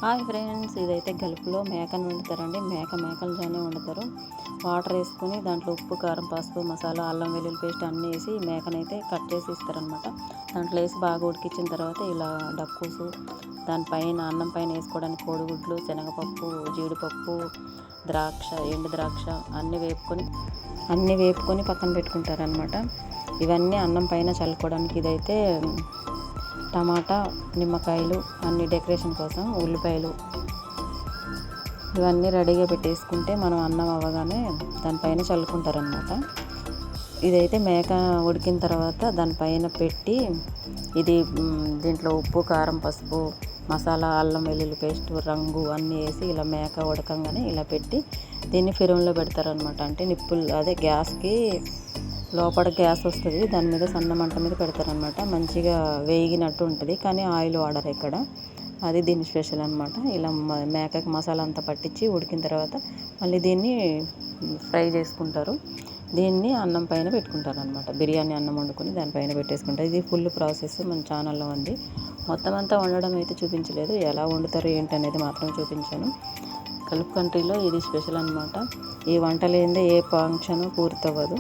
Hi friends, ఇదైతే గల్పులో మేకను వండుతారండి. మేకలతోనే వండుతారు. వాటర్ వేసుకొని దాంట్లో ఉప్పు, కారం, పసుపు, మసాలా, అల్లం వెల్లుల్లి పేస్ట్ అన్నీ వేసి మేకనైతే కట్ చేసి ఇస్తారనమాట. దాంట్లో వేసి బాగా ఉడికించిన తర్వాత ఇలా డక్కూసు, దానిపైన అన్నం పైన వేసుకోవడానికి కోడిగుడ్లు, శనగపప్పు, జీడిపప్పు, ద్రాక్ష, ఎండు ద్రాక్ష అన్నీ వేపుకొని పక్కన పెట్టుకుంటారనమాట. ఇవన్నీ అన్నం పైన చల్లుకోవడానికి. ఇదైతే టమాటా, నిమ్మకాయలు అన్ని డెకరేషన్ కోసం, ఉల్లిపాయలు ఇవన్నీ రెడీగా పెట్టేసుకుంటే మనం అన్నం అవ్వగానే దానిపైన చల్లుకుంటారనమాట. ఇదైతే మేక ఉడికిన తర్వాత దానిపైన పెట్టి ఇది దీంట్లో ఉప్పు, కారం, పసుపు, మసాలా, అల్లం వెల్లుల్లి పేస్ట్, రంగు అన్నీ వేసి ఇలా మేక ఉడకంగానే ఇలా పెట్టి దీన్ని ఫిరంలో పెడతారనమాట. అంటే అదే గ్యాస్కి లోపల గ్యాస్ వస్తుంది, దాని మీద సన్న మంట మీద పెడతారనమాట. మంచిగా వేగినట్టు ఉంటుంది, కానీ ఆయిల్ వాడరు ఇక్కడ. అది దీని స్పెషల్ అనమాట. ఇలా మేకకి మసాలా అంతా పట్టించి ఉడికిన తర్వాత మళ్ళీ దీన్ని ఫ్రై చేసుకుంటారు. దీన్ని అన్నం పైన పెట్టుకుంటారు అనమాట. బిర్యానీ అన్నం వండుకొని దానిపైన పెట్టేసుకుంటారు. ఇది ఫుల్ ప్రాసెస్ మన ఛానల్లో ఉంది. మొత్తం అంతా వండడం అయితే చూపించలేదు, ఎలా వండుతారు ఏంటి అనేది మాత్రం చూపించాను. గల్ఫ్ కంట్రీలో ఇది స్పెషల్ అనమాట. ఈ వంట లేనిదే ఏ ఫంక్షన్ పూర్తవ్వదు.